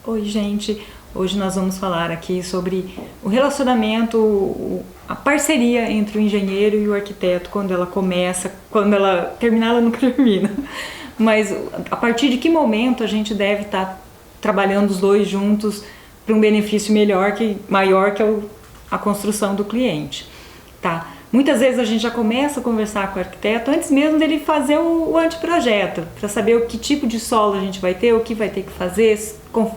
Oi, gente. Hoje nós vamos falar aqui sobre o relacionamento, a parceria entre o engenheiro e o arquiteto quando ela começa, quando ela terminar, ela nunca termina. Mas a partir de que momento a gente deve estar trabalhando os dois juntos para um benefício maior que a construção do cliente, tá? Muitas vezes a gente já começa a conversar com o arquiteto antes mesmo dele fazer o anteprojeto, para saber o que tipo de solo a gente vai ter, o que vai ter que fazer,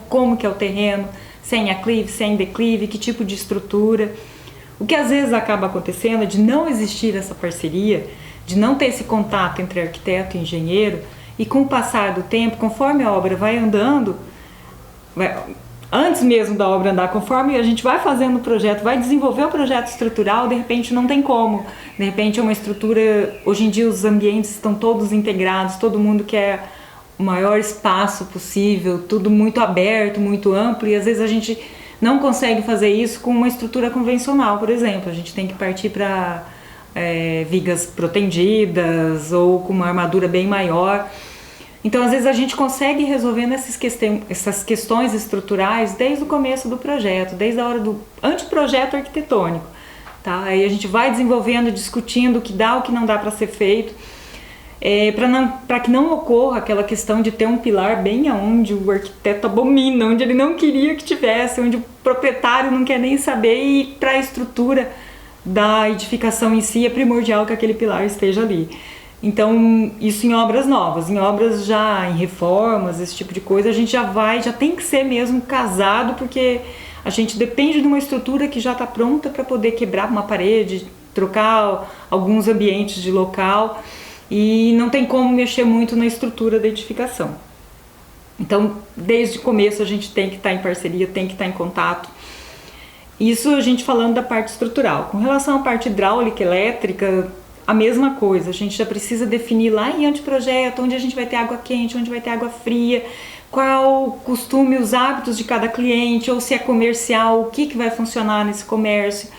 como que é o terreno, sem aclive, sem declive, que tipo de estrutura. O que às vezes acaba acontecendo é de não existir essa parceria, de não ter esse contato entre arquiteto e engenheiro, e com o passar do tempo, conforme a obra vai andando, antes mesmo da obra andar, conforme a gente vai fazendo o projeto, vai desenvolver o projeto estrutural, de repente não tem como. De repente é uma estrutura, hoje em dia os ambientes estão todos integrados, todo mundo quer o maior espaço possível, tudo muito aberto, muito amplo, e às vezes a gente não consegue fazer isso com uma estrutura convencional, por exemplo. A gente tem que partir para vigas protendidas ou com uma armadura bem maior. Então, às vezes, a gente consegue resolvendo essas questões estruturais desde o começo do projeto, desde a hora do anteprojeto arquitetônico. Tá? Aí a gente vai desenvolvendo, discutindo o que dá, o que não dá para ser feito, para que não ocorra aquela questão de ter um pilar bem aonde o arquiteto abomina, onde ele não queria que tivesse, onde o proprietário não quer nem saber, e para a estrutura da edificação em si é primordial que aquele pilar esteja ali. Então, isso em obras novas. Em obras já em reformas, esse tipo de coisa, a gente já tem que ser mesmo casado, porque a gente depende de uma estrutura que já está pronta para poder quebrar uma parede, trocar alguns ambientes de local, e não tem como mexer muito na estrutura da edificação. Então, desde o começo a gente tem que estar em parceria, tem que estar em contato. Isso a gente falando da parte estrutural. Com relação à parte hidráulica, elétrica, a mesma coisa. A gente já precisa definir lá em anteprojeto onde a gente vai ter água quente, onde vai ter água fria, qual o costume, os hábitos de cada cliente, ou se é comercial, o que vai funcionar nesse comércio.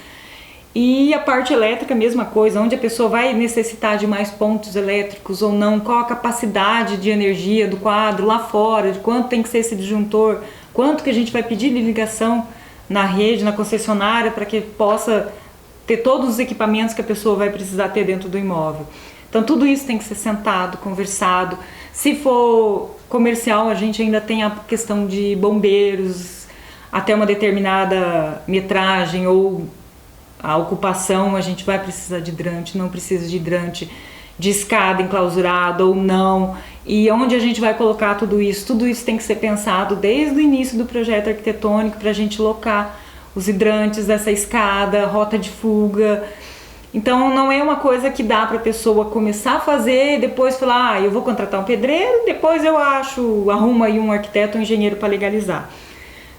E a parte elétrica, a mesma coisa, onde a pessoa vai necessitar de mais pontos elétricos ou não, qual a capacidade de energia do quadro lá fora, de quanto tem que ser esse disjuntor, quanto que a gente vai pedir de ligação na rede, na concessionária, para que possa ter todos os equipamentos que a pessoa vai precisar ter dentro do imóvel. Então tudo isso tem que ser sentado, conversado. Se for comercial, a gente ainda tem a questão de bombeiros, até uma determinada metragem ou a ocupação, a gente vai precisar de hidrante, não precisa de hidrante, de escada enclausurada ou não, e onde a gente vai colocar tudo isso tem que ser pensado desde o início do projeto arquitetônico para a gente locar os hidrantes, essa escada, rota de fuga. Então não é uma coisa que dá para a pessoa começar a fazer e depois falar, eu vou contratar um pedreiro, depois eu arrumo aí um arquiteto ou um engenheiro para legalizar.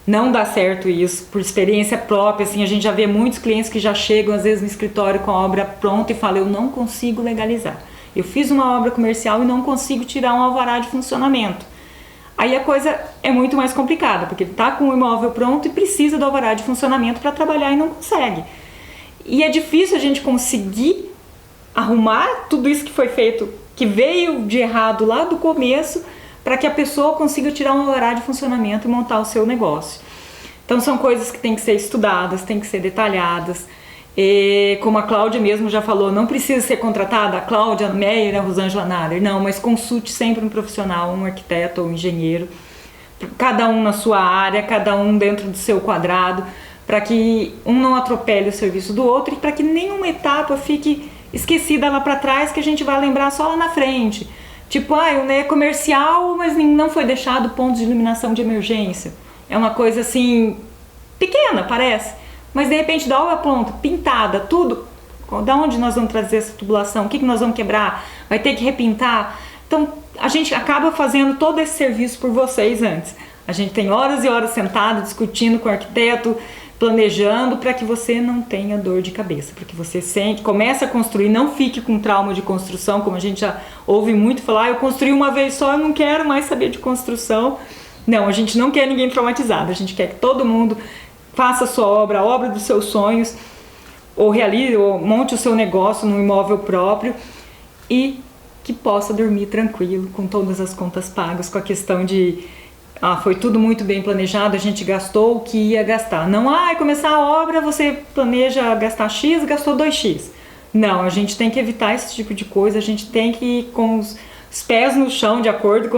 Não dá certo isso, por experiência própria, assim, a gente já vê muitos clientes que já chegam às vezes no escritório com a obra pronta e falam, eu não consigo legalizar. Eu fiz uma obra comercial e não consigo tirar um alvará de funcionamento. Aí a coisa é muito mais complicada, porque ele está com o imóvel pronto e precisa do alvará de funcionamento para trabalhar e não consegue. E é difícil a gente conseguir arrumar tudo isso que foi feito, que veio de errado lá do começo, para que a pessoa consiga tirar um alvará de funcionamento e montar o seu negócio. Então são coisas que têm que ser estudadas, têm que ser detalhadas. E, como a Cláudia mesmo já falou, não precisa ser contratada a Cláudia Meyer, a Rosângela Nader, não, mas consulte sempre um profissional, um arquiteto ou um engenheiro, cada um na sua área, cada um dentro do seu quadrado, para que um não atropele o serviço do outro e para que nenhuma etapa fique esquecida lá para trás, que a gente vai lembrar só lá na frente. Tipo, é comercial, mas não foi deixado pontos de iluminação de emergência. É uma coisa assim, pequena, parece. Mas de repente, da obra pronta, pintada, tudo. Da onde nós vamos trazer essa tubulação? O que nós vamos quebrar? Vai ter que repintar? Então, a gente acaba fazendo todo esse serviço por vocês antes. A gente tem horas e horas sentado, discutindo com o arquiteto, planejando para que você não tenha dor de cabeça, para que você comece a construir, não fique com trauma de construção, como a gente já ouve muito falar, eu construí uma vez só, eu não quero mais saber de construção. Não, a gente não quer ninguém traumatizado, a gente quer que todo mundo faça a sua obra, a obra dos seus sonhos, ou realize, ou monte o seu negócio num imóvel próprio e que possa dormir tranquilo, com todas as contas pagas, com a questão de foi tudo muito bem planejado, a gente gastou o que ia gastar. Não, começar a obra, você planeja gastar X, gastou 2X. Não, a gente tem que evitar esse tipo de coisa, a gente tem que ir com os pés no chão, de acordo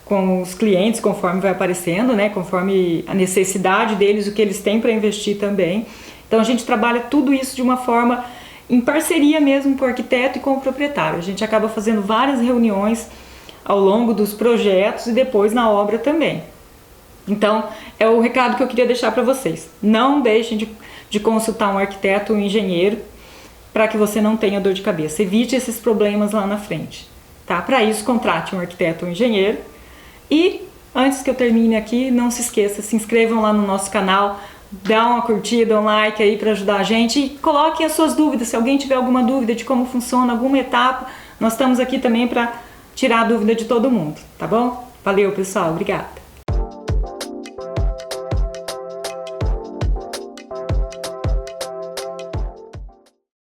com os clientes, conforme vai aparecendo, né? Conforme a necessidade deles, o que eles têm para investir também. Então a gente trabalha tudo isso de uma forma em parceria mesmo com o arquiteto e com o proprietário. A gente acaba fazendo várias reuniões ao longo dos projetos e depois na obra também. Então é o recado que eu queria deixar para vocês. Não deixem de consultar um arquiteto ou um engenheiro para que você não tenha dor de cabeça. Evite esses problemas lá na frente. Tá? Para isso, contrate um arquiteto ou um engenheiro. E antes que eu termine aqui, não se esqueça, se inscrevam lá no nosso canal, dá uma curtida, um like aí para ajudar a gente e coloquem as suas dúvidas. Se alguém tiver alguma dúvida de como funciona alguma etapa, nós estamos aqui também para tirar a dúvida de todo mundo, tá bom? Valeu, pessoal, obrigada.